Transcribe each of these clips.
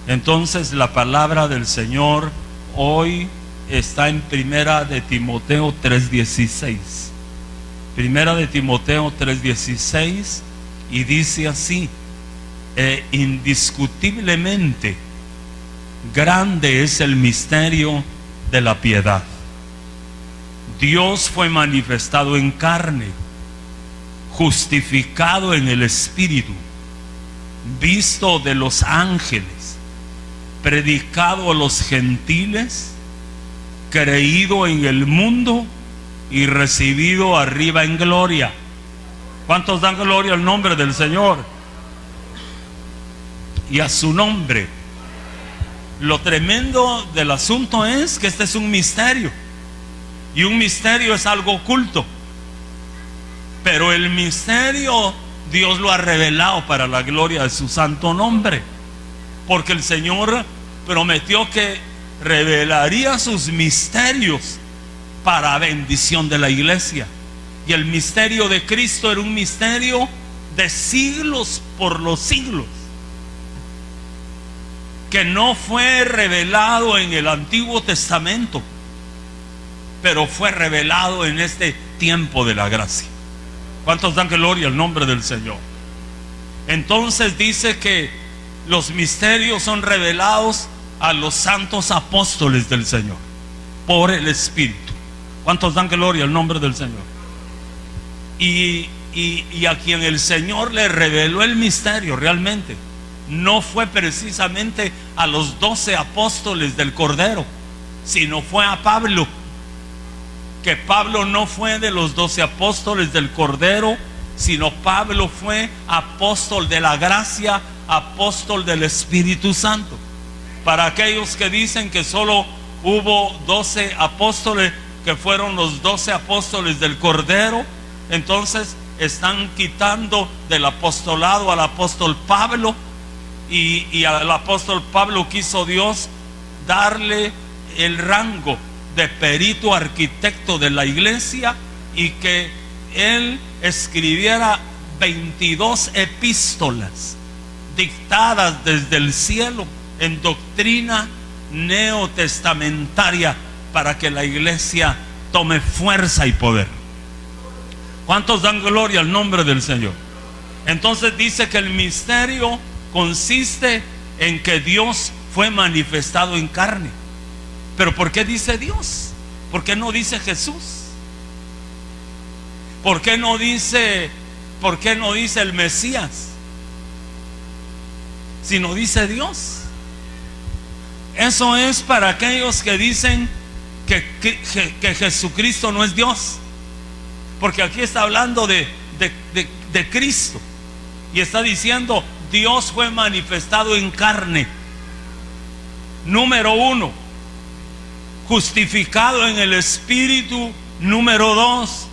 Entonces la palabra del Señor hoy está en Primera de Timoteo 3:16. Primera de Timoteo 3:16, y dice así: indiscutiblemente grande es el misterio de la piedad. Dios fue manifestado en carne, justificado en el Espíritu, visto de los ángeles, predicado a los gentiles, creído en el mundo y recibido arriba en gloria. ¿Cuántos dan gloria al nombre del Señor y a su nombre? Lo tremendo del asunto es que este es un misterio, y un misterio es algo oculto, pero el misterio Dios lo ha revelado para la gloria de su santo nombre, porque el Señor prometió que revelaría sus misterios para bendición de la iglesia. Y el misterio de Cristo era un misterio de siglos por los siglos, que no fue revelado en el Antiguo Testamento, pero fue revelado en este tiempo de la gracia. ¿Cuántos dan gloria al nombre del Señor? Entonces dice que los misterios son revelados a los santos apóstoles del Señor por el Espíritu. ¿Cuántos dan gloria al nombre del Señor? Y a quien el Señor le reveló el misterio realmente no fue precisamente a los 12 apóstoles del Cordero, sino fue a Pablo. Que Pablo no fue de los 12 apóstoles del Cordero, sino Pablo fue apóstol de la gracia, apóstol del Espíritu Santo. Para aquellos que dicen que solo hubo 12 apóstoles, que fueron los 12 apóstoles del Cordero, entonces están quitando del apostolado al apóstol Pablo, y al apóstol Pablo quiso Dios darle el rango de perito arquitecto de la iglesia, y que él escribiera 22 epístolas dictadas desde el cielo en doctrina neotestamentaria para que la iglesia tome fuerza y poder. ¿Cuántos dan gloria al nombre del Señor? Entonces dice que el misterio consiste en que Dios fue manifestado en carne. Pero ¿por qué dice Dios? ¿Por qué no dice Jesús? ¿Por qué no dice el Mesías? Sino dice Dios. Eso es para aquellos que dicen que Jesucristo no es Dios, porque aquí está hablando de Cristo, y está diciendo Dios fue manifestado en carne. Número 1, justificado en el Espíritu. Número 2,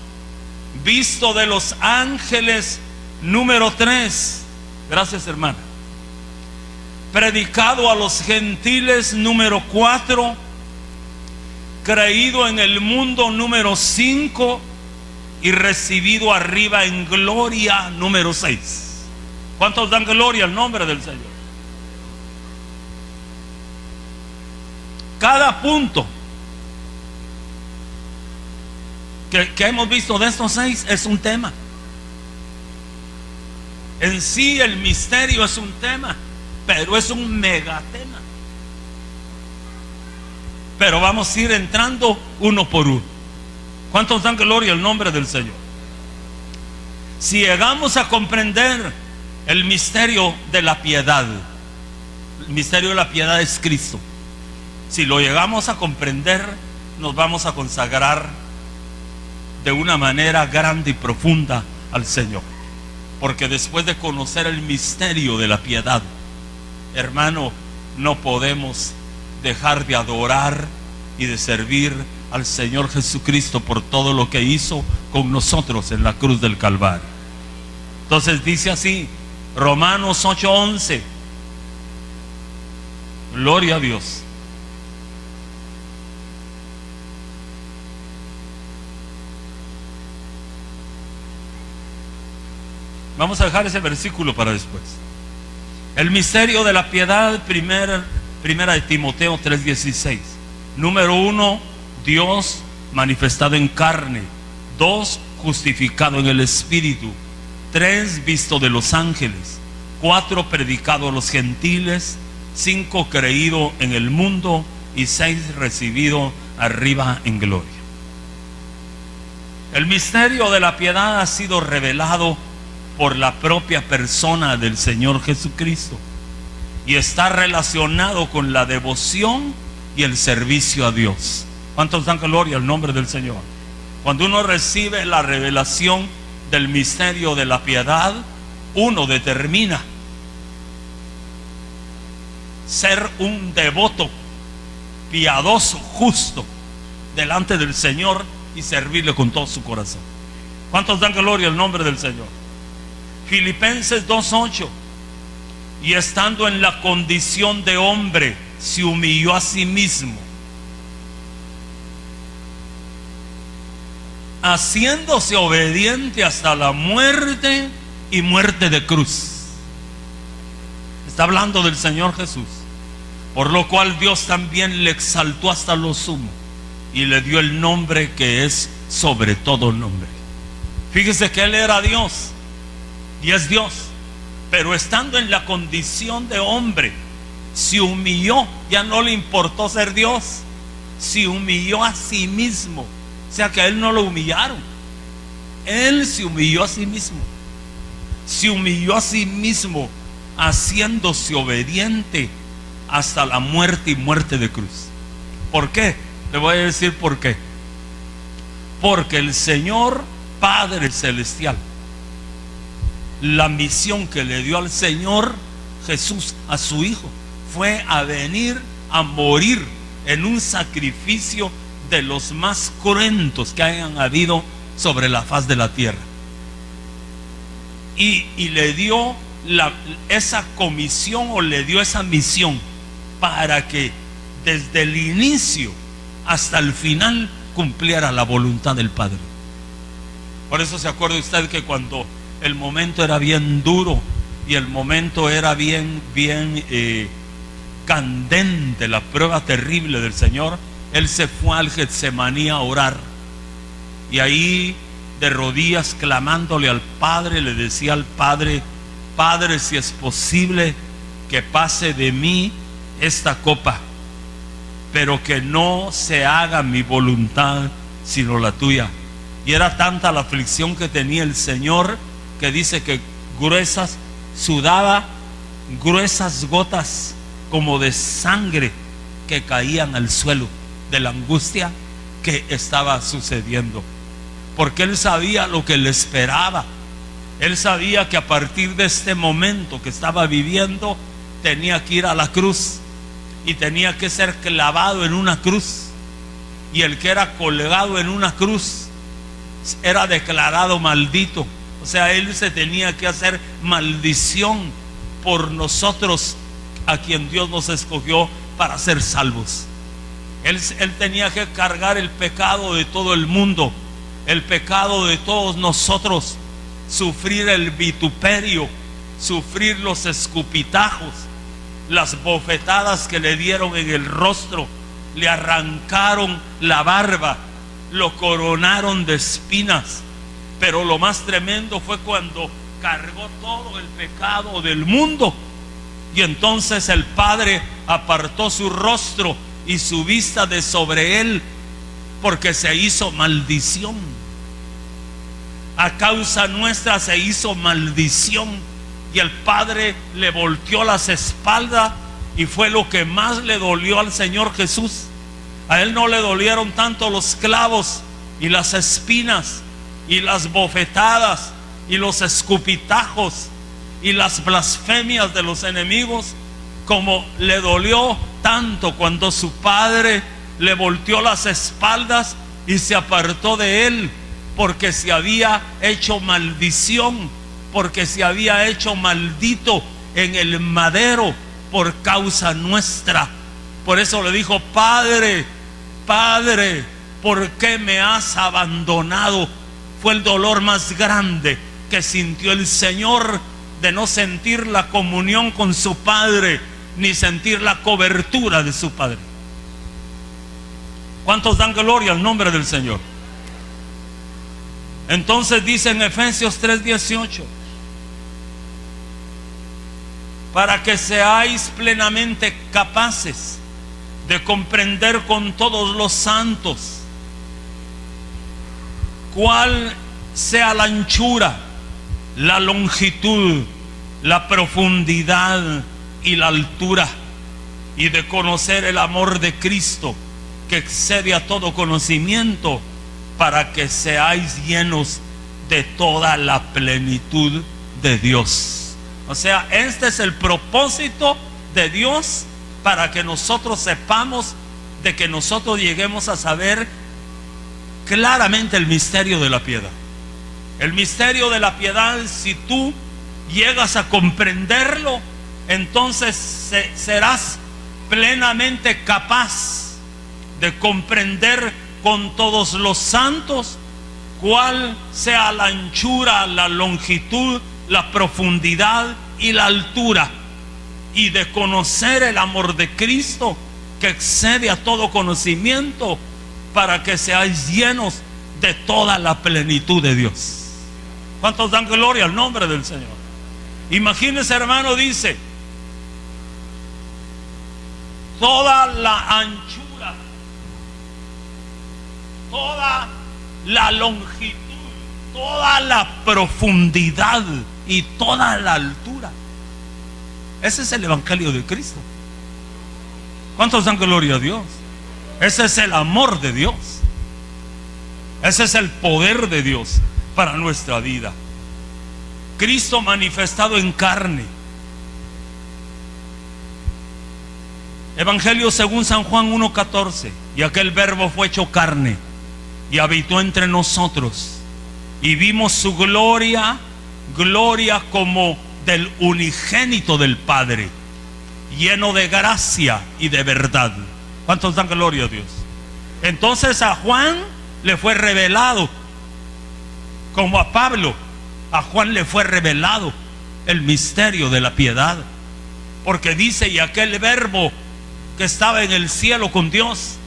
visto de los ángeles. Número 3, gracias hermana, predicado a los gentiles. Número 4, creído en el mundo. Número 5, y recibido arriba en gloria. Número 6. ¿Cuántos dan gloria al nombre del Señor? Cada punto que hemos visto de estos 6 es un tema. En sí el misterio es un tema, pero es un megatema. Pero vamos a ir entrando uno por uno. ¿Cuántos dan gloria al nombre del Señor? Si llegamos a comprender el misterio de la piedad, el misterio de la piedad es Cristo. Si lo llegamos a comprender, nos vamos a consagrar de una manera grande y profunda al Señor. Porque después de conocer el misterio de la piedad, hermano, no podemos dejar de adorar y de servir al Señor Jesucristo por todo lo que hizo con nosotros en la cruz del Calvario. Entonces dice así Romanos 8:11. Gloria a Dios. Vamos a dejar ese versículo para después. El misterio de la piedad, primera de Timoteo 3:16. Número 1, Dios manifestado en carne. 2, justificado en el Espíritu. 3, visto de los ángeles. 4, predicado a los gentiles. 5, creído en el mundo. Y 6, recibido arriba en gloria. El misterio de la piedad ha sido revelado por la propia persona del Señor Jesucristo y está relacionado con la devoción y el servicio a Dios. ¿Cuántos dan gloria al nombre del Señor? Cuando uno recibe la revelación del misterio de la piedad, uno determina ser un devoto, piadoso, justo delante del Señor y servirle con todo su corazón. ¿Cuántos dan gloria al nombre del Señor? Filipenses 2:8. Y estando en la condición de hombre, se humilló a sí mismo, haciéndose obediente hasta la muerte y muerte de cruz. Está hablando del Señor Jesús. Por lo cual Dios también le exaltó hasta lo sumo y le dio el nombre que es sobre todo nombre. Fíjese que Él era Dios y es Dios, pero estando en la condición de hombre, se humilló. Ya no le importó ser Dios, se humilló a sí mismo. O sea que a Él no lo humillaron, Él se humilló a sí mismo. Se humilló a sí mismo, haciéndose obediente hasta la muerte y muerte de cruz. ¿Por qué? Le voy a decir por qué. Porque el Señor Padre Celestial, la misión que le dio al Señor Jesús, a su Hijo, fue a venir a morir en un sacrificio de los más cruentos que hayan habido sobre la faz de la tierra. Y le dio esa comisión, o le dio esa misión, para que desde el inicio hasta el final cumpliera la voluntad del Padre. Por eso se acuerda usted que cuando el momento era bien duro y el momento era bien candente, la prueba terrible del Señor, Él se fue al Getsemaní a orar, y ahí de rodillas clamándole al Padre, le decía al Padre: Padre, si es posible que pase de mí esta copa, pero que no se haga mi voluntad sino la tuya. Y era tanta la aflicción que tenía el Señor, que dice que sudaba gruesas gotas como de sangre que caían al suelo de la angustia que estaba sucediendo, porque Él sabía lo que le esperaba. Él sabía que a partir de este momento que estaba viviendo, tenía que ir a la cruz y tenía que ser clavado en una cruz, y el que era colgado en una cruz era declarado maldito. O sea, Él se tenía que hacer maldición por nosotros, a quien Dios nos escogió para ser salvos. Él tenía que cargar el pecado de todo el mundo, el pecado de todos nosotros, sufrir el vituperio, sufrir los escupitajos, las bofetadas que le dieron en el rostro, le arrancaron la barba, lo coronaron de espinas. Pero lo más tremendo fue cuando cargó todo el pecado del mundo, y entonces el Padre apartó su rostro y su vista de sobre Él, porque se hizo maldición. A causa nuestra se hizo maldición, y el Padre le volteó las espaldas, y fue lo que más le dolió al Señor Jesús. A Él no le dolieron tanto los clavos y las espinas y las bofetadas y los escupitajos y las blasfemias de los enemigos, como le dolió tanto cuando su Padre le volteó las espaldas y se apartó de Él, porque se había hecho maldición, porque se había hecho maldito en el madero por causa nuestra. Por eso le dijo: Padre, Padre, ¿por qué me has abandonado? Fue el dolor más grande que sintió el Señor de no sentir la comunión con su Padre, ni sentir la cobertura de su Padre. ¿Cuántos dan gloria al nombre del Señor? Entonces dice en Efesios 3:18: para que seáis plenamente capaces de comprender con todos los santos cuál sea la anchura, la longitud, la profundidad y la altura, y de conocer el amor de Cristo que excede a todo conocimiento, para que seáis llenos de toda la plenitud de Dios. O sea, este es el propósito de Dios, para que nosotros sepamos, de que nosotros lleguemos a saber claramente el misterio de la piedad. El misterio de la piedad, si tú llegas a comprenderlo, entonces serás plenamente capaz de comprender con todos los santos cuál sea la anchura, la longitud, la profundidad y la altura, y de conocer el amor de Cristo que excede a todo conocimiento, para que seáis llenos de toda la plenitud de Dios. ¿Cuántos dan gloria al nombre del Señor? Imagínense, hermano, dice: toda la anchura, toda la longitud, toda la profundidad y toda la altura. Ese es el Evangelio de Cristo. ¿Cuántos dan gloria a Dios? Ese es el amor de Dios. Ese es el poder de Dios para nuestra vida. Cristo manifestado en carne. Evangelio según San Juan 1:14: y aquel verbo fue hecho carne y habitó entre nosotros, y vimos su gloria, gloria como del unigénito del Padre, lleno de gracia y de verdad. ¿Cuántos dan gloria a Dios? Entonces a Juan le fue revelado, como a Pablo, a Juan le fue revelado el misterio de la piedad, porque dice: y aquel verbo que estaba en el cielo con Dios,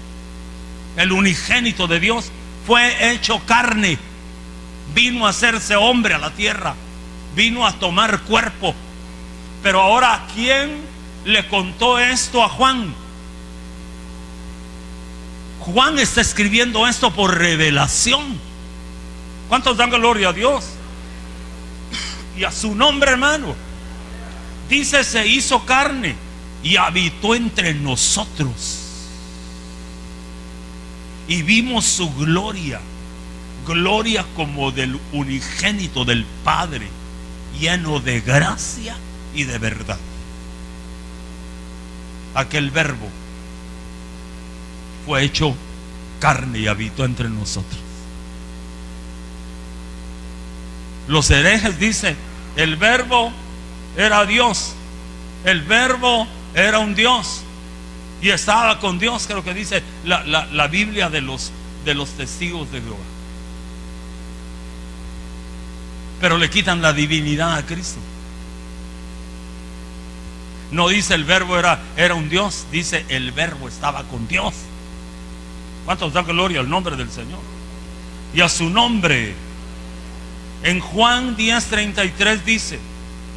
el unigénito de Dios, fue hecho carne, vino a hacerse hombre a la tierra, vino a tomar cuerpo. Pero ahora, ¿quién le contó esto a Juan? Juan está escribiendo esto por revelación. ¿Cuántos dan gloria a Dios? Y a su nombre, hermano. Dice: se hizo carne y habitó entre nosotros, y vimos su gloria, gloria como del unigénito del Padre, lleno de gracia y de verdad. Aquel verbo fue hecho carne y habitó entre nosotros. Los herejes dicen: el verbo era Dios, el verbo era un Dios y estaba con Dios, creo que dice la Biblia de los testigos de Jehová. Pero le quitan la divinidad a Cristo. No dice el verbo era un Dios, dice el verbo estaba con Dios. ¿Cuántos dan gloria al nombre del Señor? Y a su nombre. En Juan 10:33 dice: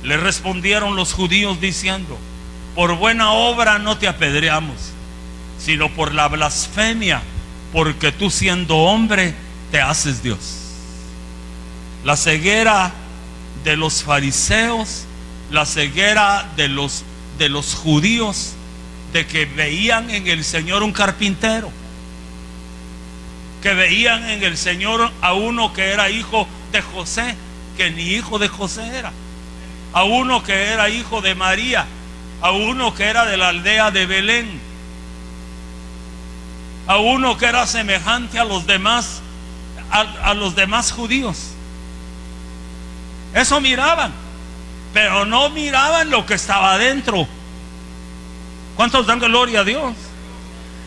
le respondieron los judíos diciendo: por buena obra no te apedreamos, sino por la blasfemia, porque tú siendo hombre te haces Dios. La ceguera de los fariseos, la ceguera de los judíos, de que veían en el Señor un carpintero, que veían en el Señor a uno que era hijo de José, que ni hijo de José era, a uno que era hijo de María, a uno que era de la aldea de Belén, a uno que era semejante a los demás, a los demás judíos. Eso miraban, pero no miraban lo que estaba adentro. ¿Cuántos dan gloria a Dios?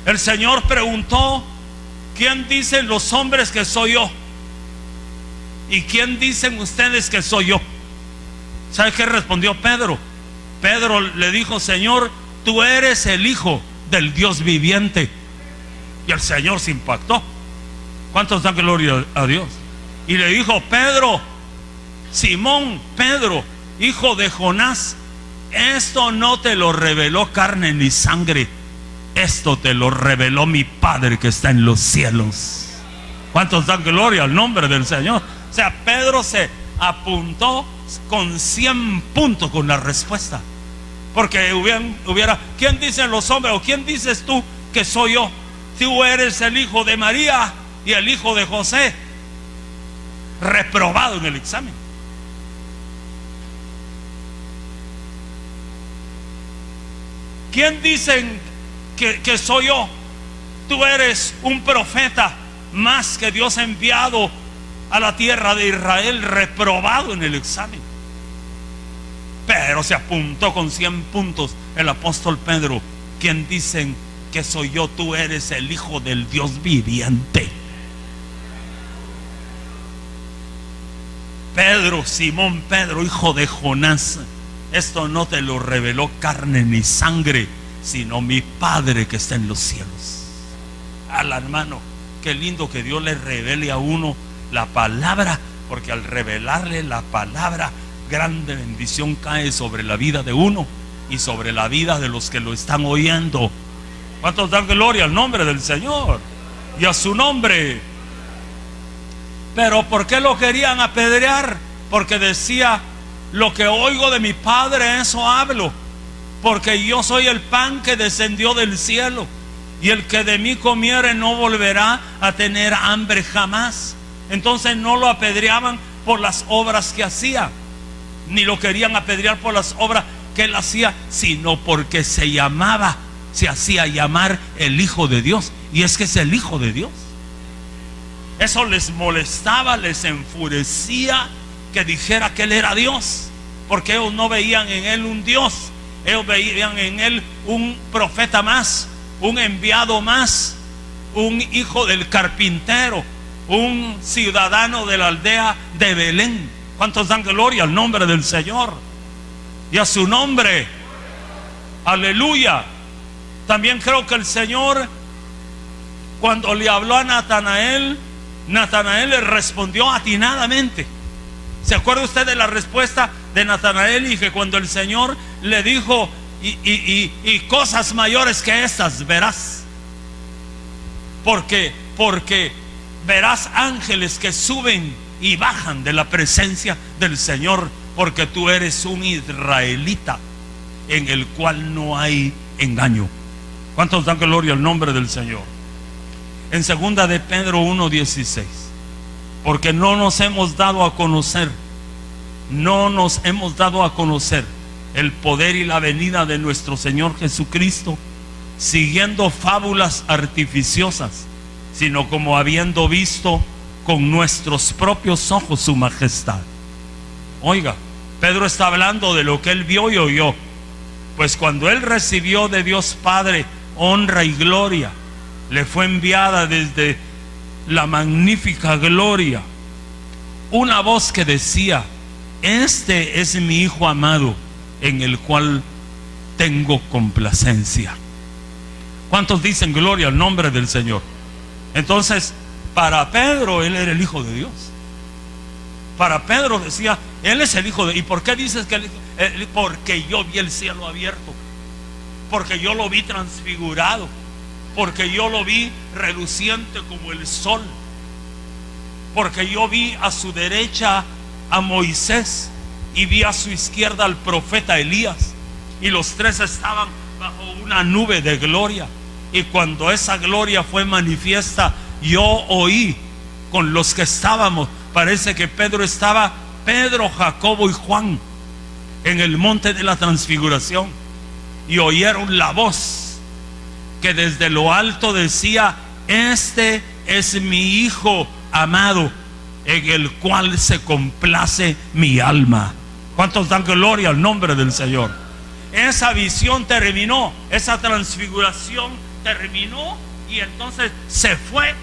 El Señor preguntó: ¿quién dicen los hombres que soy yo? ¿Y quién dicen ustedes que soy yo? ¿Sabe qué respondió Pedro? Pedro le dijo: Señor, tú eres el Hijo del Dios viviente. Y el Señor se impactó. ¿Cuántos dan gloria a Dios? Y le dijo: Pedro, Simón, Pedro, hijo de Jonás, esto no te lo reveló carne ni sangre, esto te lo reveló mi Padre que está en los cielos. ¿Cuántos dan gloria al nombre del Señor? O sea, Pedro se apuntó con 100 puntos con la respuesta. Porque hubiera, ¿quién dicen los hombres o quién dices tú que soy yo? Tú eres el hijo de María y el hijo de José. Reprobado en el examen. ¿Quién dicen que soy yo? Tú eres un profeta más que Dios ha enviado a la tierra de Israel. Reprobado en el examen. Pero se apuntó con 100 puntos el apóstol Pedro. ¿Quién dicen que soy yo? Tú eres el Hijo del Dios viviente. Pedro, Simón Pedro, hijo de Jonás, esto no te lo reveló carne ni sangre, sino mi Padre que está en los cielos. Al hermano, qué lindo que Dios le revele a uno la palabra, porque al revelarle la palabra, grande bendición cae sobre la vida de uno y sobre la vida de los que lo están oyendo. ¿Cuántos dan gloria al nombre del Señor y a su nombre? Pero ¿por qué lo querían apedrear? Porque decía: lo que oigo de mi Padre, eso hablo, porque yo soy el pan que descendió del cielo, y el que de mí comiere no volverá a tener hambre jamás. Entonces no lo apedreaban por las obras que hacía, ni lo querían apedrear por las obras que él hacía, sino porque se hacía llamar el Hijo de Dios. Y es que es el Hijo de Dios. Eso les molestaba, les enfurecía que dijera que él era Dios, porque ellos no veían en él un Dios, ellos veían en él un profeta más, un enviado más, un hijo del carpintero, un ciudadano de la aldea de Belén. ¿Cuántos dan gloria al nombre del Señor y a su nombre? Aleluya. También creo que el Señor, cuando le habló a Natanael, Natanael le respondió atinadamente. ¿Se acuerda usted de la respuesta de Natanael? Y que cuando el Señor le dijo: y cosas mayores que estas verás, porque verás ángeles que suben y bajan de la presencia del Señor, porque tú eres un israelita en el cual no hay engaño. ¿Cuántos dan gloria al nombre del Señor? En segunda de Pedro 1:16, porque no nos hemos dado a conocer el poder y la venida de nuestro Señor Jesucristo siguiendo fábulas artificiosas, sino como habiendo visto con nuestros propios ojos su majestad. Oiga, Pedro está hablando de lo que él vio y oyó. Pues cuando él recibió de Dios Padre honra y gloria, le fue enviada desde la magnífica gloria una voz que decía: este es mi Hijo amado, en el cual tengo complacencia. ¿Cuántos dicen gloria al nombre del Señor? Entonces, para Pedro, él era el Hijo de Dios. Para Pedro decía: él es el Hijo de Dios. ¿Y por qué dices que porque yo vi el cielo abierto, porque yo lo vi transfigurado, porque yo lo vi reluciente como el sol, porque yo vi a su derecha a Moisés y vi a su izquierda al profeta Elías, y los tres estaban bajo una nube de gloria. Y cuando esa gloria fue manifiesta, yo oí con los que estábamos, parece que Pedro estaba, Pedro, Jacobo y Juan, en el monte de la transfiguración, y oyeron la voz que desde lo alto decía: este es mi Hijo amado, en el cual se complace mi alma. ¿Cuántos dan gloria al nombre del Señor? Esa visión terminó, esa transfiguración terminó, y entonces se fue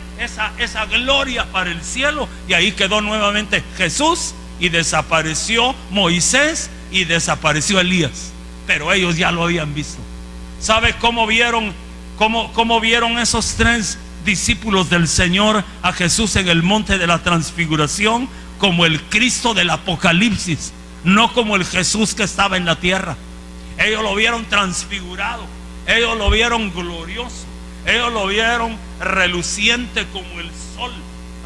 esa gloria para el cielo, y ahí quedó nuevamente Jesús, y desapareció Moisés, y desapareció Elías, pero ellos ya lo habían visto. ¿Sabe cómo vieron esos 3 discípulos del Señor a Jesús en el monte de la transfiguración? Como el Cristo del Apocalipsis, no como el Jesús que estaba en la tierra. Ellos lo vieron transfigurado, ellos lo vieron glorioso, ellos lo vieron reluciente como el sol.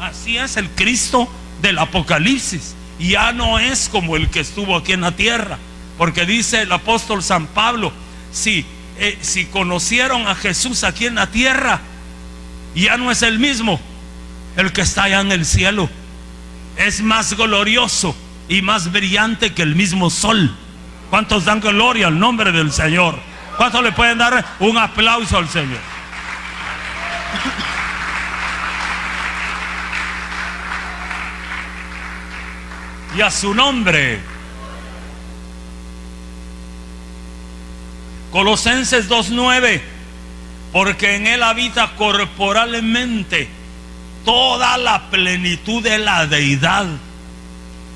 Así es el Cristo del Apocalipsis. Ya no es como el que estuvo aquí en la tierra, porque dice el apóstol San Pablo: si conocieron a Jesús aquí en la tierra, ya no es el mismo. El que está allá en el cielo es más glorioso y más brillante que el mismo sol. ¿Cuántos dan gloria al nombre del Señor? ¿Cuántos le pueden dar un aplauso al Señor? Y a su nombre. Colosenses 2:9: porque en él habita corporalmente toda la plenitud de la deidad.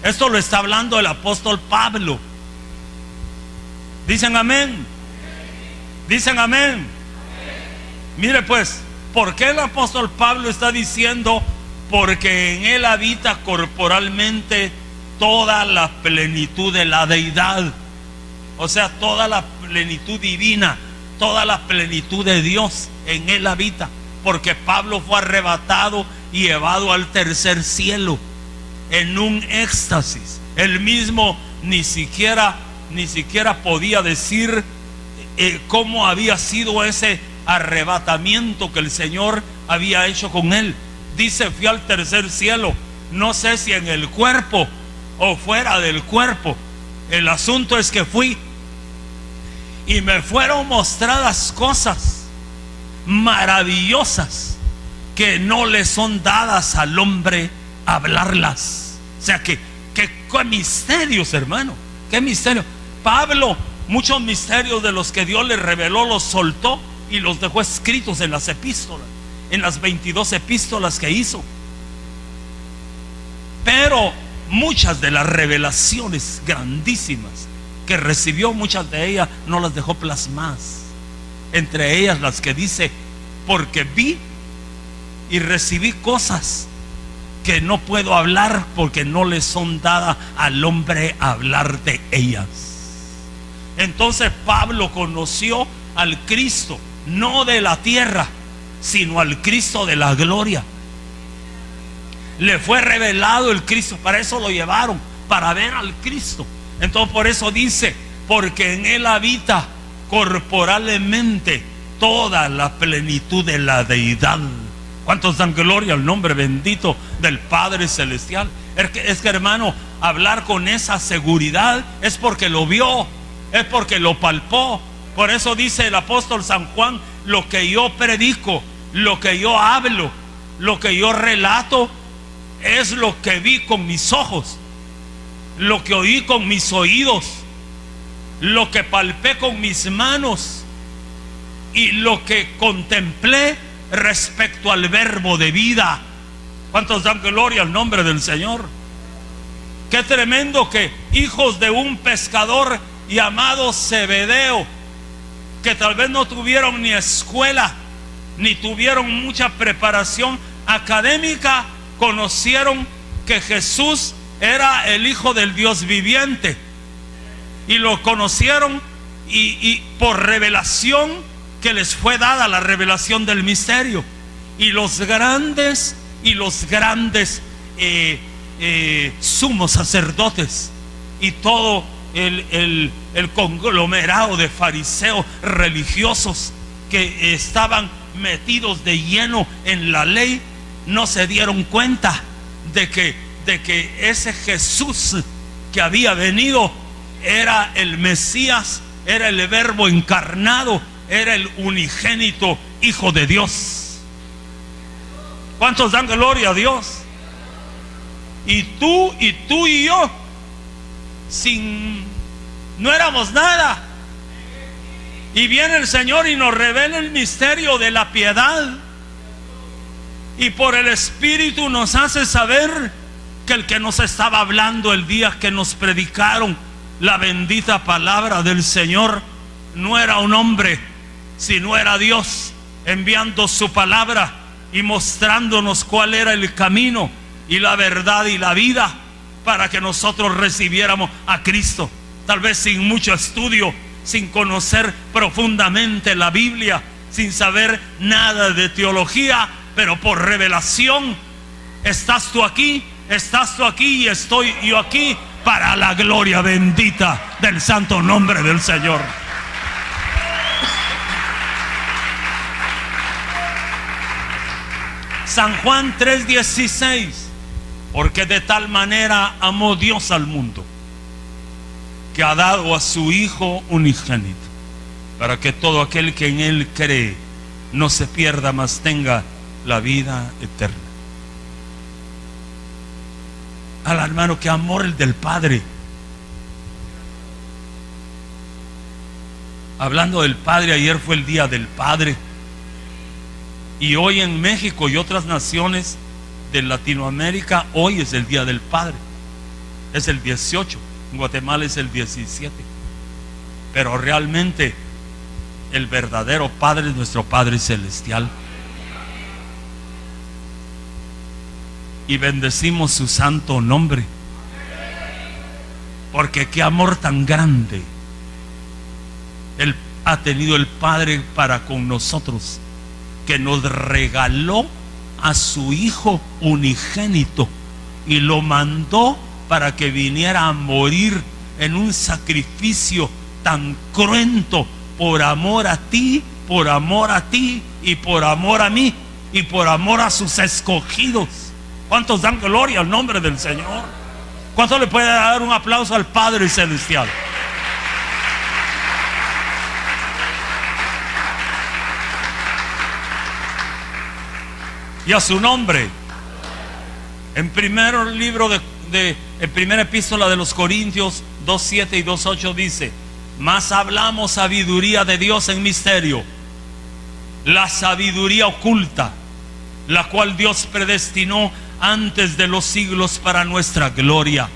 Esto lo está hablando el apóstol Pablo. Dicen amén. Dicen amén. Mire pues, ¿por qué el apóstol Pablo está diciendo porque en él habita corporalmente toda la plenitud de la deidad? O sea, toda la plenitud divina, toda la plenitud de Dios en él habita. Porque Pablo fue arrebatado y llevado al tercer cielo en un éxtasis. Él mismo ni siquiera podía decir cómo había sido ese arrebatamiento que el Señor había hecho con él. Dice: fui al tercer cielo. No sé si en el cuerpo o fuera del cuerpo. El asunto es que fui y me fueron mostradas cosas maravillosas que no le son dadas al hombre hablarlas. O sea que qué misterios, hermano, qué misterio. Pablo, muchos misterios de los que Dios le reveló los soltó y los dejó escritos en las epístolas, en las 22 epístolas que hizo. Pero muchas de las revelaciones grandísimas que recibió, muchas de ellas no las dejó plasmadas. Entre ellas las que dice: porque vi y recibí cosas que no puedo hablar porque no le son dadas al hombre hablar de ellas. Entonces Pablo conoció al Cristo, no de la tierra, sino al Cristo de la gloria. Le fue revelado el Cristo, para eso lo llevaron, para ver al Cristo. Entonces por eso dice: porque en él habita corporalmente toda la plenitud de la deidad. ¿Cuántos dan gloria al nombre bendito del Padre Celestial? Es que, hermano, hablar con esa seguridad es porque lo vio, es porque lo palpó. Por eso dice el apóstol San Juan: lo que yo predico, lo que yo hablo, lo que yo relato, es lo que vi con mis ojos, lo que oí con mis oídos, lo que palpé con mis manos y lo que contemplé respecto al verbo de vida. ¿Cuántos dan gloria al nombre del Señor? Qué tremendo que hijos de un pescador llamado Zebedeo, que tal vez no tuvieron ni escuela, ni tuvieron mucha preparación académica, conocieron que Jesús era el Hijo del Dios viviente, y lo conocieron y por revelación que les fue dada, la revelación del misterio. Y los grandes sumos sacerdotes y todo el conglomerado de fariseos religiosos que estaban metidos de lleno en la ley, no se dieron cuenta de que ese Jesús que había venido era el Mesías, era el Verbo encarnado, era el unigénito Hijo de Dios. ¿Cuántos dan gloria a Dios? Y tú y yo no éramos nada, y viene el Señor y nos revela el misterio de la piedad, y por el Espíritu nos hace saber que el que nos estaba hablando el día que nos predicaron la bendita palabra del Señor, no era un hombre, sino era Dios enviando su palabra y mostrándonos cuál era el camino y la verdad y la vida para que nosotros recibiéramos a Cristo. Tal vez sin mucho estudio, sin conocer profundamente la Biblia, sin saber nada de teología, pero por revelación estás tú aquí y estoy yo aquí para la gloria bendita del santo nombre del Señor. San Juan 3:16, porque de tal manera amó Dios al mundo, que ha dado a su Hijo unigénito, para que todo aquel que en Él cree no se pierda, mas tenga la vida eterna. Al hermano, que amor el del Padre. Hablando del Padre, ayer fue el Día del Padre, y hoy en México y otras naciones de Latinoamérica, hoy es el Día del Padre. Es el 18, en Guatemala es el 17. Pero realmente el verdadero Padre es nuestro Padre Celestial. Y bendecimos su santo nombre, porque qué amor tan grande ha tenido el Padre para con nosotros, que nos regaló a su Hijo unigénito y lo mandó para que viniera a morir en un sacrificio tan cruento, por amor a ti, por amor a ti y por amor a mí y por amor a sus escogidos. ¿Cuántos dan gloria al nombre del Señor? ¿Cuántos le puede dar un aplauso al Padre Celestial? Y a su nombre. En primer libro en primera epístola de los Corintios 2:7 y 2:8 dice: mas hablamos sabiduría de Dios en misterio, la sabiduría oculta, la cual Dios predestinó antes de los siglos para nuestra gloria,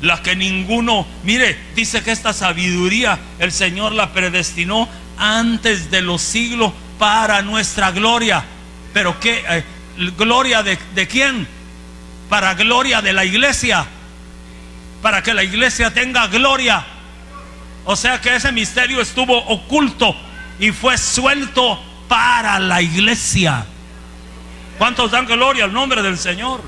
la que ninguno, mire, dice que esta sabiduría el Señor la predestinó antes de los siglos para nuestra gloria. Pero ¿qué? ¿Gloria de quién? Para gloria de la iglesia, para que la iglesia tenga gloria. O sea que ese misterio estuvo oculto y fue suelto para la iglesia. ¿Cuántos dan gloria al nombre del Señor?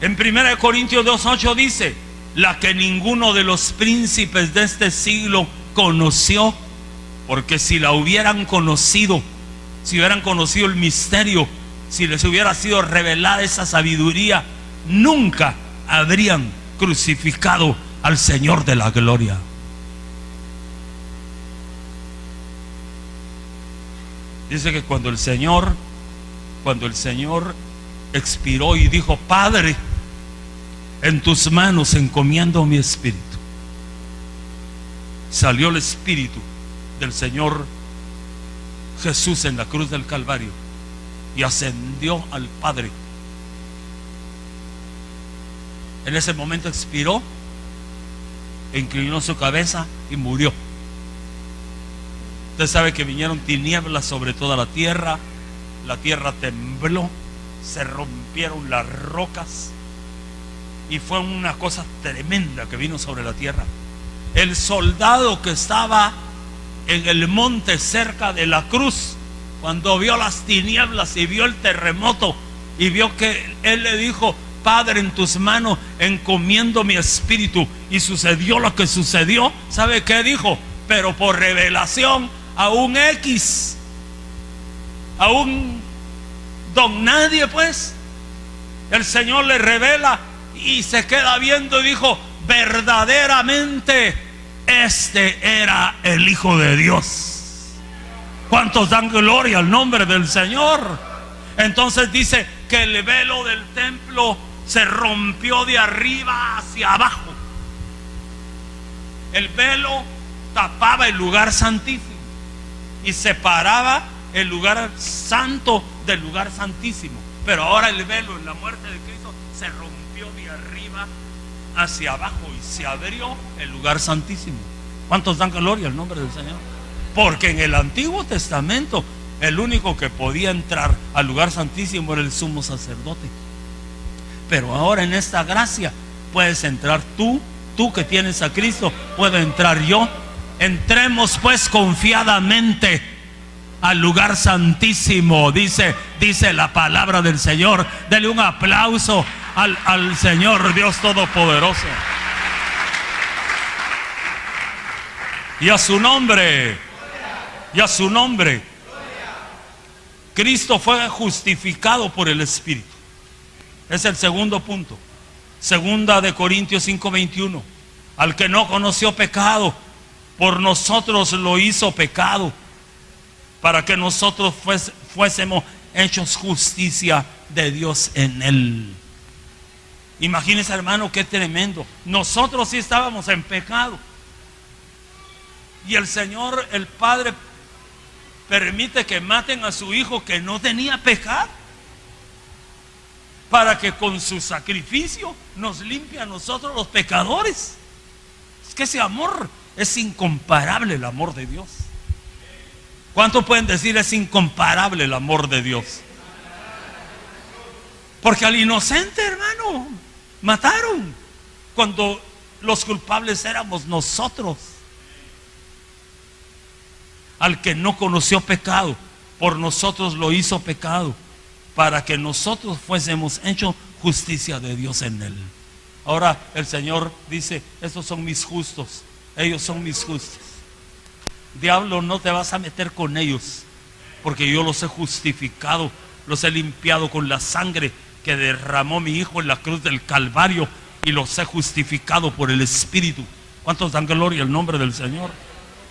En 1 Corintios 2:8 dice: la que ninguno de los príncipes de este siglo conoció, porque si la hubieran conocido, si hubieran conocido el misterio, si les hubiera sido revelada esa sabiduría, nunca habrían crucificado al Señor de la gloria. Dice que cuando el Señor expiró y dijo: Padre, en tus manos encomiendo mi espíritu, salió el espíritu del Señor Jesús en la cruz del Calvario y ascendió al Padre. En ese momento expiró, inclinó su cabeza y murió. Usted sabe que vinieron tinieblas sobre toda la tierra tembló, se rompieron las rocas y fue una cosa tremenda que vino sobre la tierra. El soldado que estaba en el monte cerca de la cruz, cuando vio las tinieblas y vio el terremoto y vio que él le dijo: Padre, en tus manos encomiendo mi espíritu, y sucedió lo que sucedió, ¿sabe qué dijo? Pero por revelación a un X, a un don nadie, pues el Señor le revela y se queda viendo y dijo: verdaderamente este era el Hijo de Dios. ¿Cuántos dan gloria al nombre del Señor? Entonces dice que el velo del templo se rompió de arriba hacia abajo. El velo tapaba el lugar santísimo y separaba el lugar santo del lugar santísimo. Pero ahora el velo en la muerte de Cristo se rompió de arriba hacia abajo y se abrió el lugar santísimo. ¿Cuántos dan gloria al nombre del Señor? Porque en el Antiguo Testamento el único que podía entrar al lugar santísimo era el sumo sacerdote. Pero ahora en esta gracia puedes entrar tú que tienes a Cristo, puedo entrar yo. Entremos pues confiadamente al lugar santísimo, dice la palabra del Señor. Dele un aplauso al Señor Dios Todopoderoso. Y a su nombre, y a su nombre. Cristo fue justificado por el Espíritu. Es el segundo punto. Segunda de Corintios 5:21. Al que no conoció pecado, por nosotros lo hizo pecado, para que nosotros fuésemos hechos justicia de Dios en él. Imagínense, hermano, qué tremendo. Nosotros sí estábamos en pecado, y el Señor, el Padre, permite que maten a su hijo que no tenía pecado, para que con su sacrificio nos limpie a nosotros los pecadores. Es que ese amor es incomparable, el amor de Dios. ¿Cuántos pueden decir es incomparable el amor de Dios? Porque al inocente, hermano, mataron cuando los culpables éramos nosotros. Al que no conoció pecado, por nosotros lo hizo pecado, para que nosotros fuésemos hechos justicia de Dios en él. Ahora el Señor dice: estos son mis justos, ellos son mis justos. Diablo, no te vas a meter con ellos, porque yo los he justificado, los he limpiado con la sangre que derramó mi Hijo en la cruz del Calvario, y los he justificado por el Espíritu. ¿Cuántos dan gloria al nombre del Señor?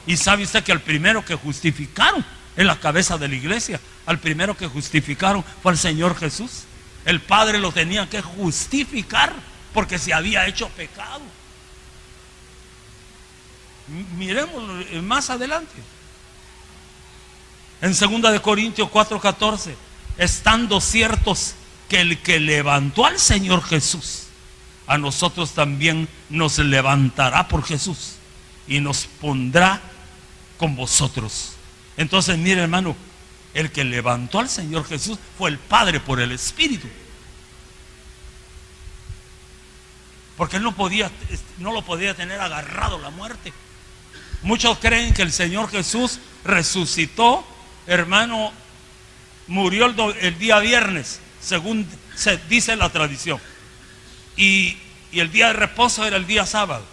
Y sabe usted que al primero que justificaron en la cabeza de la iglesia, al primero que justificaron fue al Señor Jesús. El Padre lo tenía que justificar porque se había hecho pecado. Miremos más adelante. En 2 de Corintios 4:14, estando ciertos que el que levantó al Señor Jesús, a nosotros también nos levantará por Jesús y nos pondrá con vosotros. Entonces, mire, hermano, el que levantó al Señor Jesús fue el Padre por el Espíritu. Porque él no lo podía tener agarrado la muerte. Muchos creen que el Señor Jesús resucitó, hermano, murió el día viernes, según se dice la tradición, y el día de reposo era el día sábado,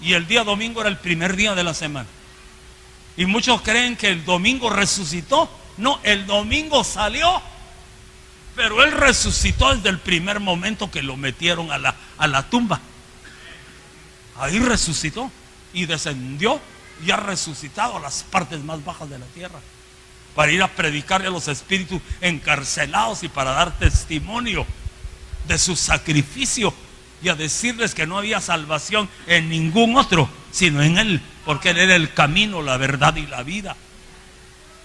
y el día domingo era el primer día de la semana. Y muchos creen que el domingo resucitó. No, el domingo salió, pero él resucitó desde el primer momento que lo metieron a la tumba. Ahí resucitó y descendió y ha resucitado a las partes más bajas de la tierra, para ir a predicarle a los espíritus encarcelados y para dar testimonio de su sacrificio, y a decirles que no había salvación en ningún otro sino en él, porque él era el camino, la verdad y la vida.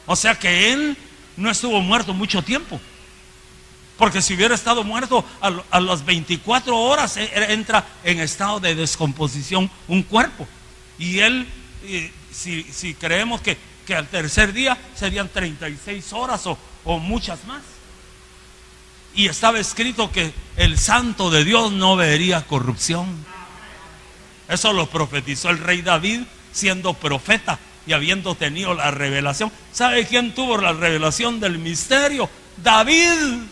O sea que él no estuvo muerto mucho tiempo, porque si hubiera estado muerto a las 24 horas entra en estado de descomposición un cuerpo. Y él, si creemos que al tercer día serían 36 horas o muchas más. Y estaba escrito que el santo de Dios no vería corrupción. Eso lo profetizó el rey David, siendo profeta y habiendo tenido la revelación. ¿Sabe quién tuvo la revelación del misterio? David.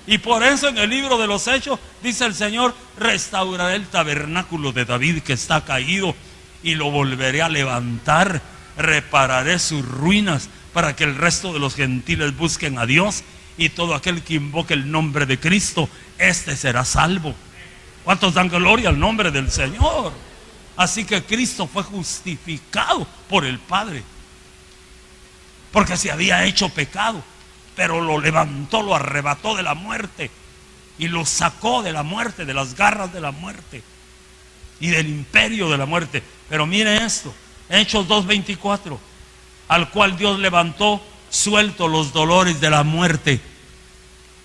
Y por eso en el libro de los Hechos dice el Señor: restauraré el tabernáculo de David que está caído y lo volveré a levantar, repararé sus ruinas para que el resto de los gentiles busquen a Dios, y todo aquel que invoque el nombre de Cristo, este será salvo. ¿Cuántos dan gloria al nombre del Señor? Así que Cristo fue justificado por el Padre, porque se había hecho pecado, pero lo levantó, lo arrebató de la muerte y lo sacó de la muerte, de las garras de la muerte y del imperio de la muerte. Pero mire esto, Hechos 2:24, al cual Dios levantó suelto los dolores de la muerte,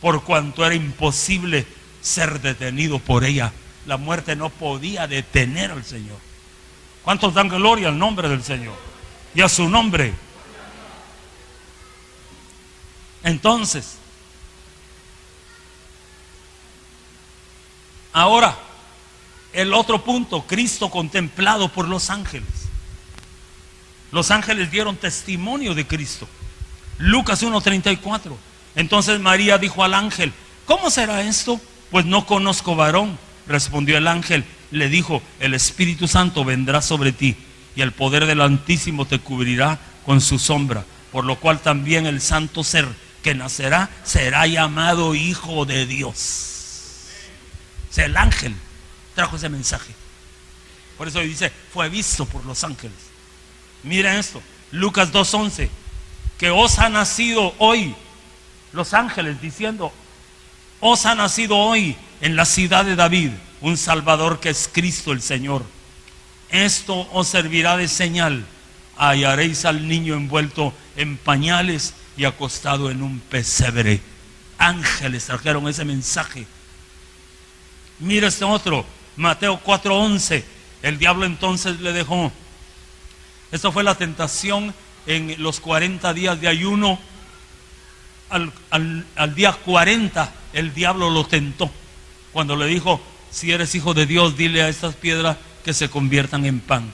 por cuanto era imposible ser detenido por ella. la muerte no podía detener al Señor. ¿Cuántos dan gloria al nombre del Señor y a su nombre? Entonces, ahora, el otro punto, Cristo contemplado por los ángeles. Los ángeles dieron testimonio de Cristo. Lucas 1:34. Entonces María dijo al ángel: ¿cómo será esto? Pues no conozco varón. Respondió el ángel, le dijo: el Espíritu Santo vendrá sobre ti, y el poder del Altísimo te cubrirá con su sombra, por lo cual también el santo ser que nacerá será llamado Hijo de Dios. O sea, el ángel trajo ese mensaje. Por eso dice, fue visto por los ángeles. Miren esto, Lucas 2:11, que os ha nacido hoy, los ángeles diciendo, os ha nacido hoy en la ciudad de David un Salvador, que es Cristo el Señor. Esto os servirá de señal: hallaréis al niño envuelto en pañales y acostado en un pesebre. Ángeles trajeron ese mensaje. Mira este otro, Mateo 4:11. El diablo entonces le dejó. Esto fue la tentación en los 40 días de ayuno. Al día 40 el diablo lo tentó, cuando le dijo: si eres hijo de Dios, dile a estas piedras que se conviertan en pan.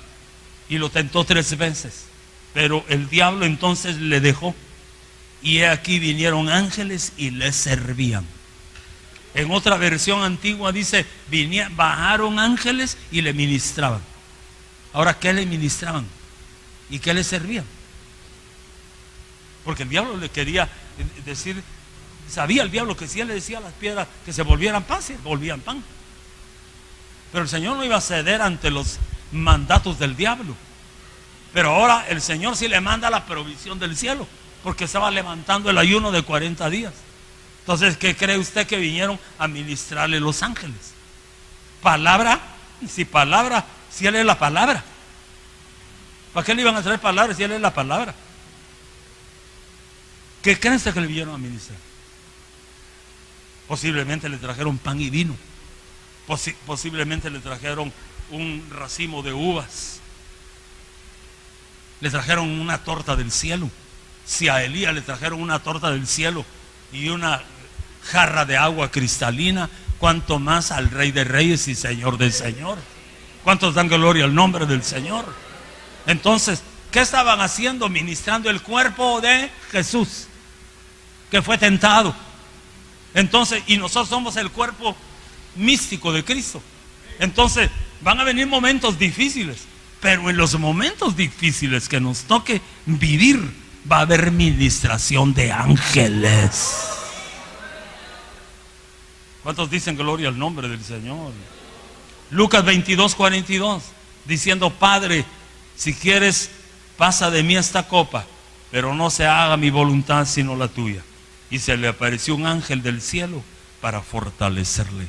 Y lo tentó 3 veces, pero el diablo entonces le dejó. Y he aquí vinieron ángeles y le servían. En otra versión antigua dice, bajaron ángeles y le ministraban. Ahora, ¿qué le ministraban? ¿Y qué le servían? Porque el diablo le quería decir, sabía el diablo que si él le decía a las piedras que se volvieran pan, se volvían pan. Pero el Señor no iba a ceder ante los mandatos del diablo. Pero ahora el Señor sí le manda la provisión del cielo, porque estaba levantando el ayuno de 40 días. Entonces, ¿qué cree usted que vinieron a ministrarle los ángeles? Palabra, si él es la palabra. ¿Para qué le iban a traer palabras si él es la palabra? ¿Qué creen usted que le vinieron a ministrar? Posiblemente le trajeron pan y vino. Posiblemente le trajeron un racimo de uvas. Le trajeron una torta del cielo. Si a Elías le trajeron una torta del cielo y una jarra de agua cristalina, cuánto más al Rey de Reyes y Señor del Señor. ¿Cuántos dan gloria al nombre del Señor? Entonces, ¿qué estaban haciendo? Ministrando el cuerpo de Jesús, que fue tentado. Entonces, y nosotros somos el cuerpo místico de Cristo. Entonces, van a venir momentos difíciles, pero en los momentos difíciles que nos toque vivir, va a haber ministración de ángeles. ¿Cuántos dicen gloria al nombre del Señor? Lucas 22:42, diciendo: Padre, si quieres, pasa de mí esta copa, pero no se haga mi voluntad sino la tuya. Y se le apareció un ángel del cielo para fortalecerle.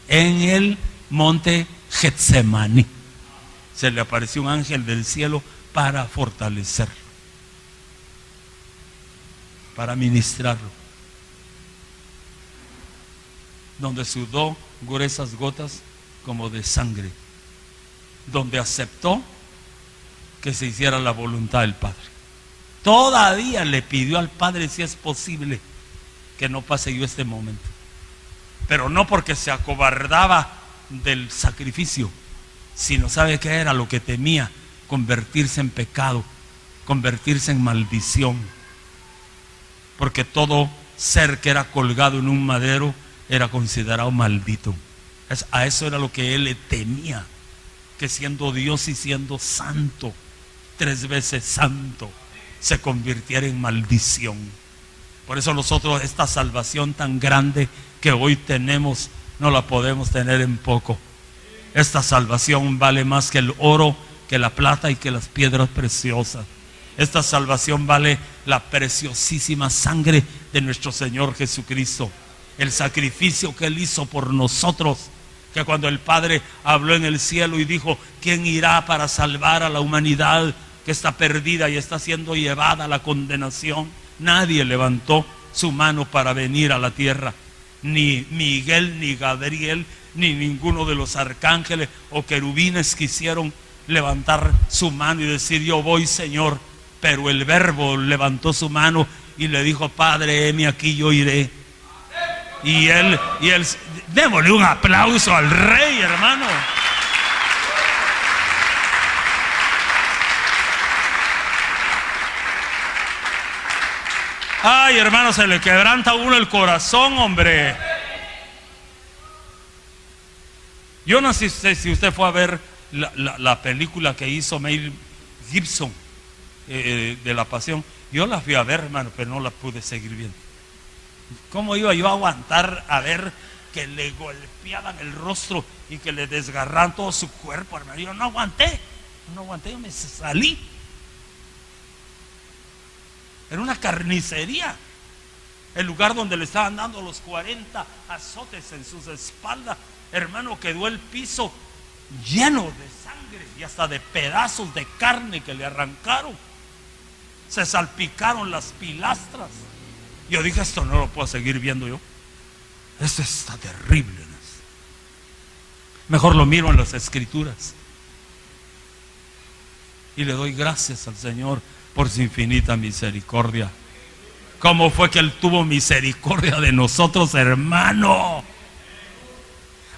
En el monte Getsemaní se le apareció un ángel del cielo para fortalecerlo, para ministrarlo, donde sudó gruesas gotas como de sangre, donde aceptó que se hiciera la voluntad del Padre. Todavía le pidió al Padre, si es posible, que no pase yo este momento, pero no porque se acobardaba del sacrificio, sino ¿sabe qué era lo que temía? Convertirse en pecado, convertirse en maldición, porque todo ser que era colgado en un madero era considerado maldito. A eso era lo que él le temía, que siendo Dios y siendo santo, 3 veces santo, se convirtiera en maldición. Por eso nosotros esta salvación tan grande que hoy tenemos, no la podemos tener en poco. Esta salvación vale más que el oro, que la plata y que las piedras preciosas. Esta salvación vale la preciosísima sangre de nuestro Señor Jesucristo. El sacrificio que Él hizo por nosotros, que cuando el Padre habló en el cielo y dijo: ¿quién irá para salvar a la humanidad que está perdida y está siendo llevada a la condenación? Nadie levantó su mano para venir a la tierra, ni Miguel, ni Gabriel, ni ninguno de los arcángeles o querubines quisieron levantar su mano y decir: yo voy, Señor. Pero el Verbo levantó su mano y le dijo: Padre, heme aquí, yo iré. Y él, démosle un aplauso al Rey, hermano. Ay, hermano, se le quebranta a uno el corazón, hombre. Yo no sé si usted fue a ver la película que hizo Mel Gibson, de la Pasión. Yo la fui a ver, hermano, pero no la pude seguir viendo. ¿Cómo iba yo a aguantar a ver que le golpeaban el rostro y que le desgarraban todo su cuerpo, hermano? Yo no aguanté, yo me salí. Era una carnicería. El lugar donde le estaban dando los 40 azotes en sus espaldas, hermano, quedó el piso lleno de sangre y hasta de pedazos de carne que le arrancaron. Se salpicaron las pilastras. Yo dije: esto no lo puedo seguir viendo yo. Esto está terrible. Mejor lo miro en las Escrituras. Y le doy gracias al Señor por su infinita misericordia. ¿Cómo fue que Él tuvo misericordia de nosotros, hermano?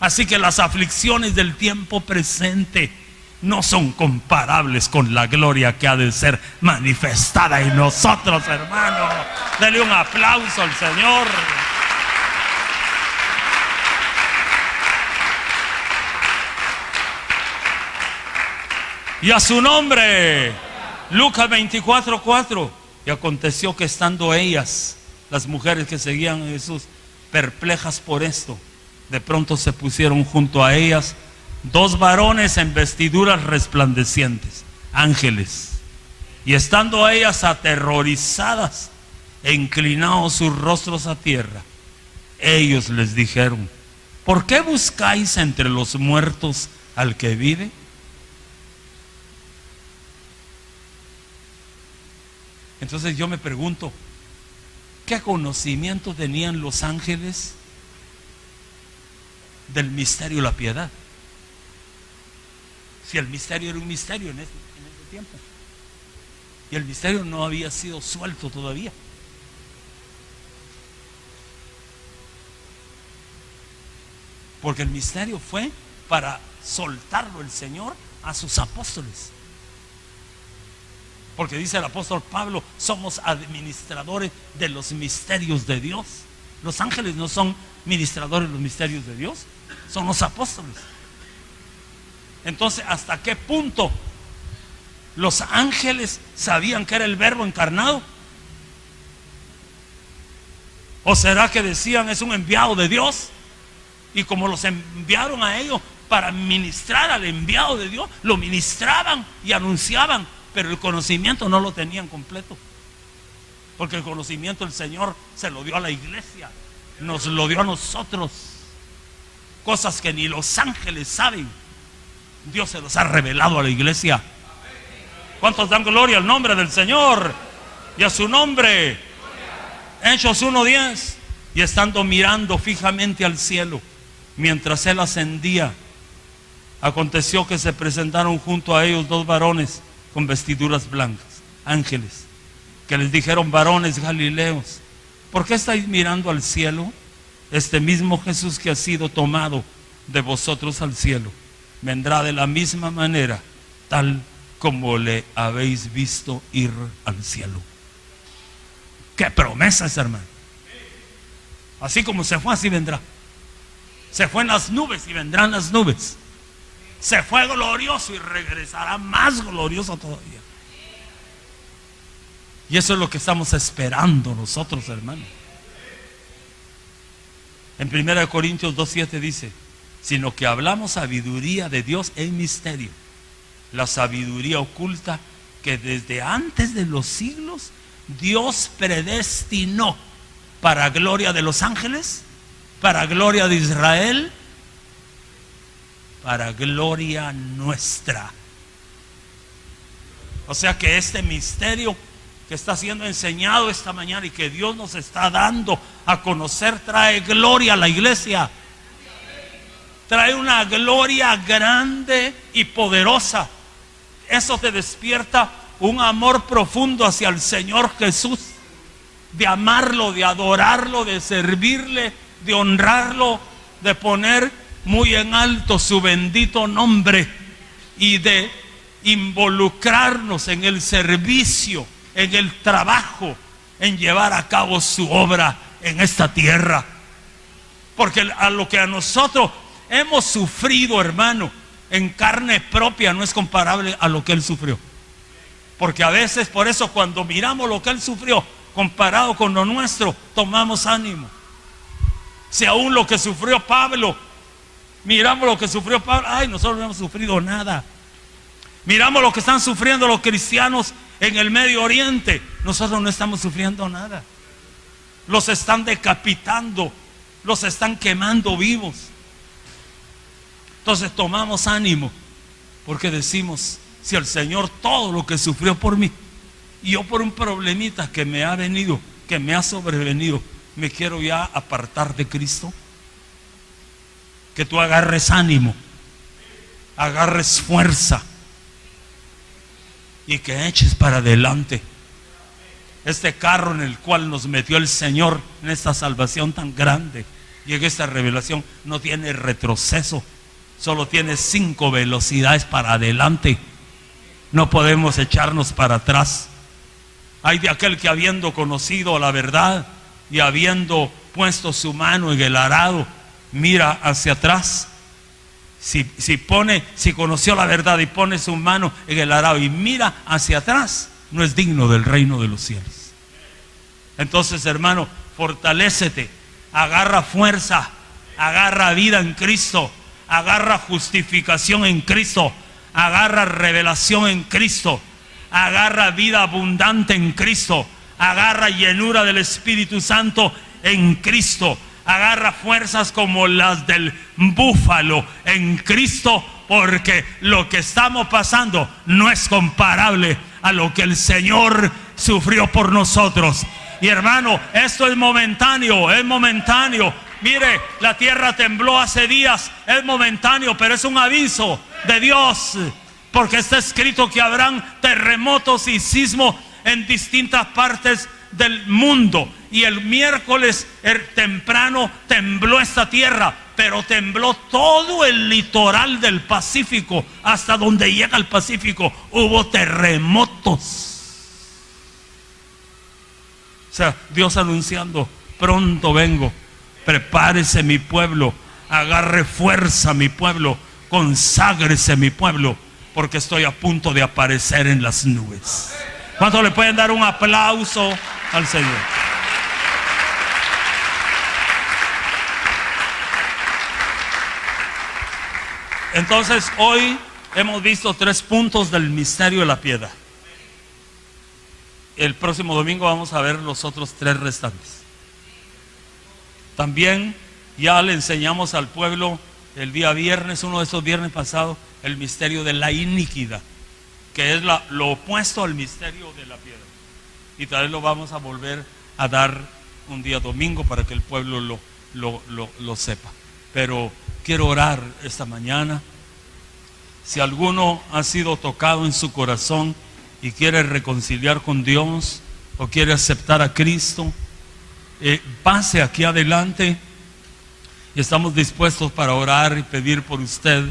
Así que las aflicciones del tiempo presente no son comparables con la gloria que ha de ser manifestada en nosotros, hermano. Dele un aplauso al Señor. Y a su nombre. Lucas 24:4. Y aconteció que estando ellas, las mujeres que seguían a Jesús, perplejas por esto, de pronto se pusieron junto a ellas 2 varones en vestiduras resplandecientes, ángeles. Y estando ellas aterrorizadas e inclinados sus rostros a tierra, ellos les dijeron: ¿por qué buscáis entre los muertos al que vive? Entonces yo me pregunto, ¿qué conocimiento tenían los ángeles del misterio de la piedad? Si el misterio era un misterio en ese tiempo, y el misterio no había sido suelto todavía. Porque el misterio fue para soltarlo el Señor a sus apóstoles. Porque dice el apóstol Pablo: somos administradores de los misterios de Dios. Los ángeles no son ministradores de los misterios de Dios, son los apóstoles. Entonces, ¿hasta qué punto los ángeles sabían que era el Verbo encarnado? ¿O será que decían: es un enviado de Dios? Y como los enviaron a ellos para ministrar al enviado de Dios, lo ministraban y anunciaban, pero el conocimiento no lo tenían completo. Porque el conocimiento el Señor se lo dio a la iglesia, nos lo dio a nosotros. Cosas que ni los ángeles saben, Dios se los ha revelado a la iglesia. ¿Cuántos dan gloria al nombre del Señor y a su nombre? Hechos 1:10. Y estando mirando fijamente al cielo, mientras él ascendía, aconteció que se presentaron junto a ellos 2 varones con vestiduras blancas, ángeles, que les dijeron: varones galileos, ¿por qué estáis mirando al cielo? Este mismo Jesús que ha sido tomado de vosotros al cielo, vendrá de la misma manera, tal como le habéis visto ir al cielo. ¡Qué promesas, hermano! Así como se fue, así vendrá. Se fue en las nubes y vendrán las nubes. Se fue glorioso y regresará más glorioso todavía. Y eso es lo que estamos esperando nosotros, hermano. En 1 Corintios 2:7 dice: sino que hablamos sabiduría de Dios en misterio, la sabiduría oculta que desde antes de los siglos Dios predestinó para gloria de los ángeles, para gloria de Israel, para gloria nuestra. O sea que este misterio que está siendo enseñado esta mañana y que Dios nos está dando a conocer trae gloria a la iglesia. trae una gloria grande y poderosa. Eso te despierta un amor profundo hacia el Señor Jesús, de amarlo, de adorarlo, de servirle, de honrarlo, de poner muy en alto su bendito nombre y de involucrarnos en el servicio, en el trabajo, en llevar a cabo su obra en esta tierra. Porque a lo que a nosotros hemos sufrido, hermano, en carne propia, no es comparable a lo que Él sufrió. Porque a veces, por eso, cuando miramos lo que Él sufrió comparado con lo nuestro, tomamos ánimo. Si aún lo que sufrió Pablo, miramos lo que sufrió Pablo, ay, nosotros no hemos sufrido nada. Miramos lo que están sufriendo los cristianos en el Medio Oriente, nosotros no estamos sufriendo nada. Los están decapitando, los están quemando vivos. Entonces tomamos ánimo, porque decimos, si el Señor todo lo que sufrió por mí, y yo por un problemita que me ha venido, que me ha sobrevenido, me quiero ya apartar de Cristo. Que tú agarres ánimo, agarres fuerza y que eches para adelante. Este carro en el cual nos metió el Señor en esta salvación tan grande y en esta revelación no tiene retroceso, solo tiene 5 velocidades para adelante. No podemos echarnos para atrás. Hay de aquel que, habiendo conocido la verdad y habiendo puesto su mano en el arado, mira hacia atrás. Si conoció la verdad y pone su mano en el arado y mira hacia atrás, no es digno del reino de los cielos. Entonces, hermano, fortalécete, agarra fuerza, agarra vida en Cristo, agarra justificación en Cristo, agarra revelación en Cristo, agarra vida abundante en Cristo, agarra llenura del Espíritu Santo en Cristo, agarra fuerzas como las del búfalo en Cristo, porque lo que estamos pasando no es comparable a lo que el Señor sufrió por nosotros. Y hermano, esto es momentáneo, es momentáneo. Mire, la tierra tembló hace días, es momentáneo, pero es un aviso de Dios, porque está escrito que habrán terremotos y sismos en distintas partes del mundo. Y el miércoles temprano tembló esta tierra, pero tembló todo el litoral del Pacífico. Hasta donde llega el Pacífico hubo terremotos. O sea, Dios anunciando, pronto vengo. Prepárese mi pueblo, agarre fuerza mi pueblo, conságrese mi pueblo, porque estoy a punto de aparecer en las nubes. ¿Cuántos le pueden dar un aplauso al Señor? Entonces, hoy hemos visto 3 puntos del misterio de la piedad. El próximo domingo vamos a ver los otros 3 restantes. También ya le enseñamos al pueblo el día viernes, uno de esos viernes pasados, el misterio de la iniquidad, que es lo opuesto al misterio de la piedad. Y tal vez lo vamos a volver a dar un día domingo para que el pueblo lo sepa. Pero quiero orar esta mañana. Si alguno ha sido tocado en su corazón y quiere reconciliar con Dios o quiere aceptar a Cristo, pase aquí adelante y estamos dispuestos para orar y pedir por usted,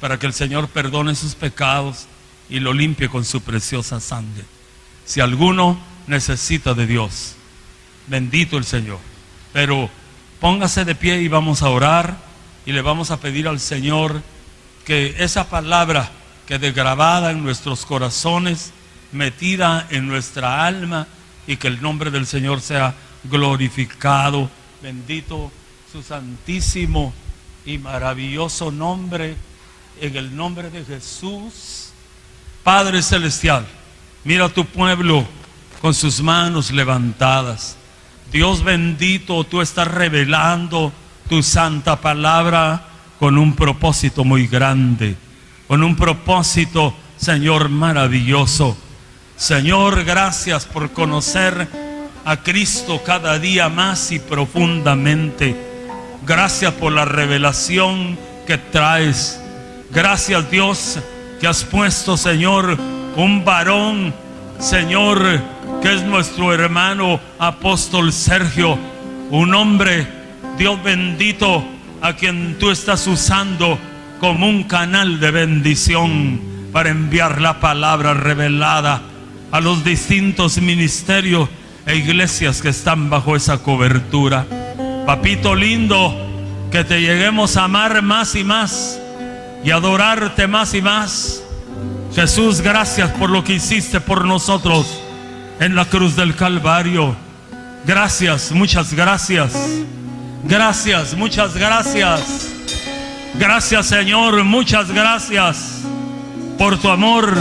para que el Señor perdone sus pecados y lo limpie con su preciosa sangre. Si alguno necesita de Dios, bendito el Señor. Pero póngase de pie y vamos a orar y le vamos a pedir al Señor que esa palabra quede grabada en nuestros corazones, metida en nuestra alma, y que el nombre del Señor sea glorificado. Bendito su santísimo y maravilloso nombre, en el nombre de Jesús. Padre celestial, mira a tu pueblo con sus manos levantadas. Dios bendito, tú estás revelando tu santa palabra con un propósito muy grande, con un propósito, Señor, maravilloso. Señor, gracias por conocer a Cristo cada día más y profundamente. Gracias por la revelación que traes. Gracias, Dios, que has puesto, Señor, un varón, Señor, que es nuestro hermano apóstol Sergio, un hombre, Dios bendito, a quien tú estás usando como un canal de bendición para enviar la palabra revelada a los distintos ministerios e iglesias que están bajo esa cobertura. Papito lindo, que te lleguemos a amar más y más y adorarte más y más. Jesús, gracias por lo que hiciste por nosotros en la cruz del Calvario. Gracias, muchas gracias. Gracias, muchas gracias. Gracias, Señor, muchas gracias por tu amor,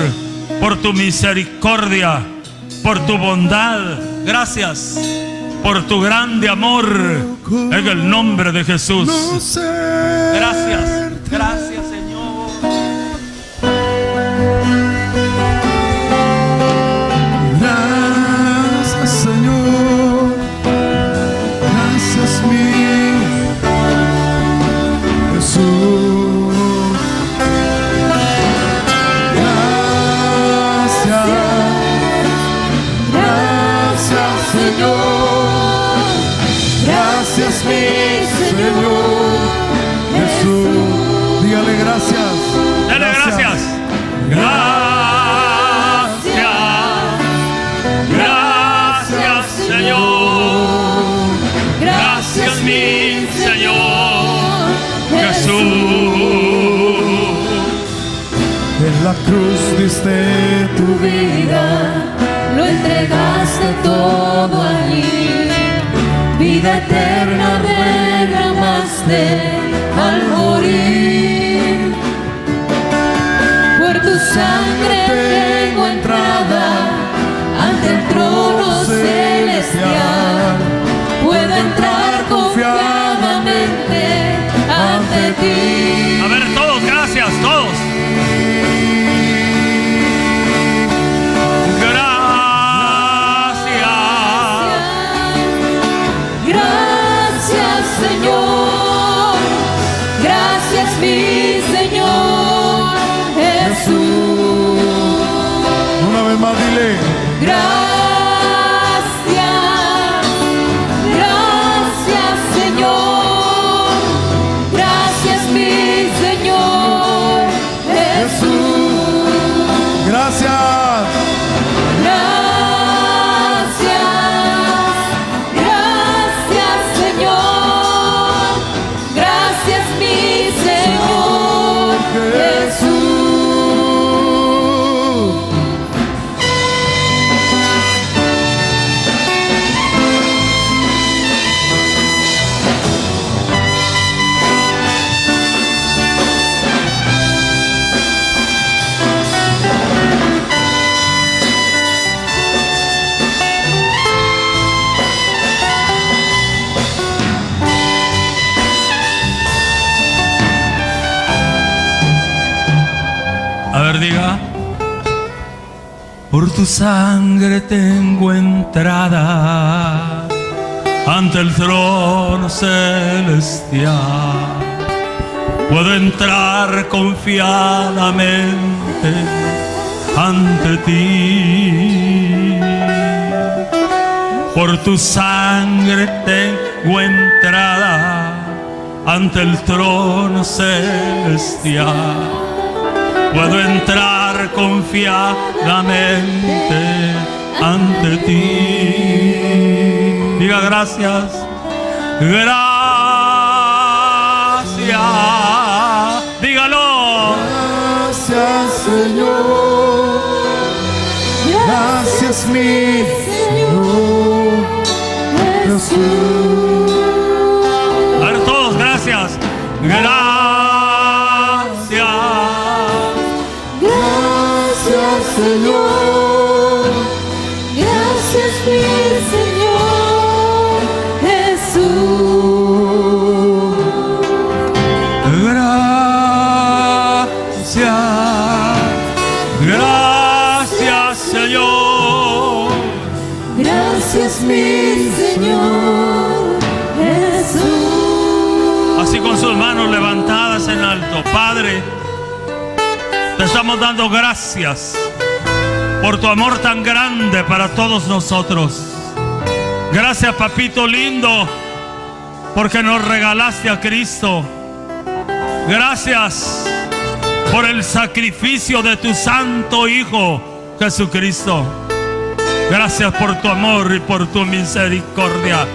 por tu misericordia, por tu bondad. Gracias por tu grande amor, en el nombre de Jesús. Gracias, gracias, Señor. Gracias, Señor. Gracias, mi Jesús. Gracias, gracias, Señor. Gracias, mi Señor Jesús. Dígale gracias. Dale gracias. Gracias, Señor. Gracias, mi Señor Jesús. En la cruz diste tu vida, lo entregaste todo allí. Vida eterna derramaste al morir. Por tu sangre tengo entrada ante el trono celestial. Puedo entrar confiadamente ante ti. A ver, todos, gracias, todos. Gracias, Señor. Gracias, mi Señor Jesús. una vez más dile. Gracias, gracias, Señor. Gracias, mi Señor Jesús. Gracias. Gracias, Señor. Gracias, mi Señor Jesús. A ver, diga. Por tu sangre tengo entrada ante el trono celestial. Puedo entrar confiadamente ante ti. Por tu sangre tengo entrada ante el trono celestial. Puedo entrar confiadamente ante ti. Diga gracias. Gracias. Dígalo. Gracias, Señor. Gracias, mi Señor Jesús. A ver todos, gracias. Gracias. Gracias, Señor. Gracias, mi Señor Jesús. Gracias. Gracias, Señor. Gracias, mi Señor Jesús. Así con sus manos levantadas más en alto. Padre, te estamos dando gracias por tu amor tan grande para todos nosotros. Gracias, papito lindo, porque nos regalaste a Cristo. Gracias por el sacrificio de tu santo Hijo Jesucristo. Gracias por tu amor y por tu misericordia.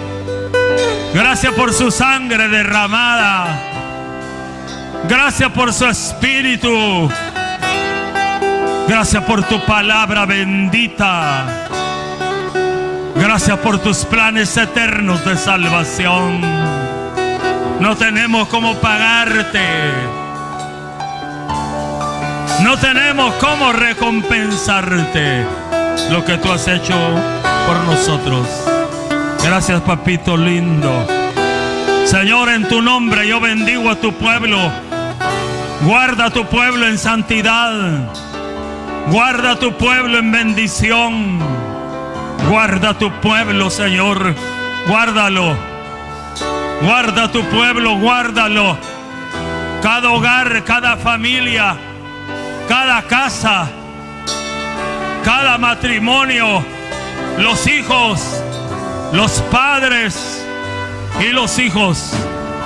Gracias por su sangre derramada. Gracias por su espíritu. Gracias por tu palabra bendita. Gracias por tus planes eternos de salvación. No tenemos cómo pagarte. No tenemos cómo recompensarte lo que tú has hecho por nosotros. Gracias, papito lindo. Señor, en tu nombre yo bendigo a tu pueblo. Guarda a tu pueblo en santidad. Guarda a tu pueblo en bendición. Guarda a tu pueblo, Señor. Guárdalo. Guarda a tu pueblo, guárdalo. Cada hogar, cada familia, cada casa, cada matrimonio, los hijos, los padres y los hijos.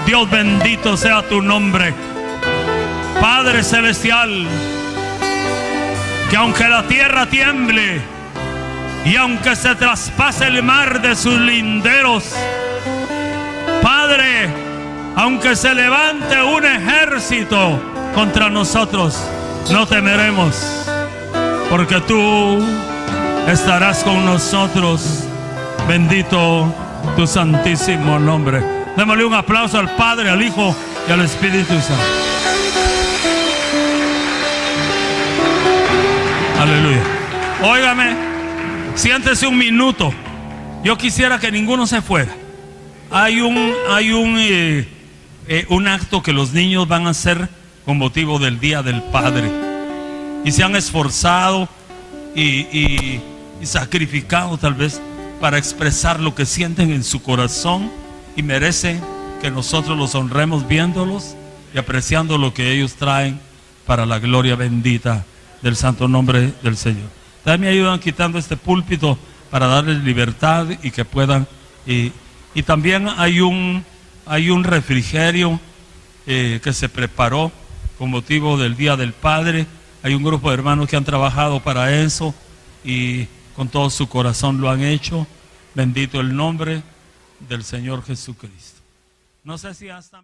Dios, bendito sea tu nombre. Padre celestial, que aunque la tierra tiemble y aunque se traspase el mar de sus linderos, Padre, aunque se levante un ejército contra nosotros, no temeremos, porque tú estarás con nosotros. Bendito tu santísimo nombre. Démosle un aplauso al Padre, al Hijo y al Espíritu Santo. Aleluya. Óigame, siéntese un minuto. Yo quisiera que ninguno se fuera. Hay un acto que los niños van a hacer con motivo del Día del Padre, y se han esforzado y sacrificado tal vez para expresar lo que sienten en su corazón, y merece que nosotros los honremos viéndolos y apreciando lo que ellos traen para la gloria bendita del santo nombre del Señor. También me ayudan quitando este púlpito para darles libertad y que puedan. Y también hay un refrigerio que se preparó con motivo del Día del Padre. Hay un grupo de hermanos que han trabajado para eso y con todo su corazón lo han hecho. Bendito el nombre del Señor Jesucristo. No sé si hasta...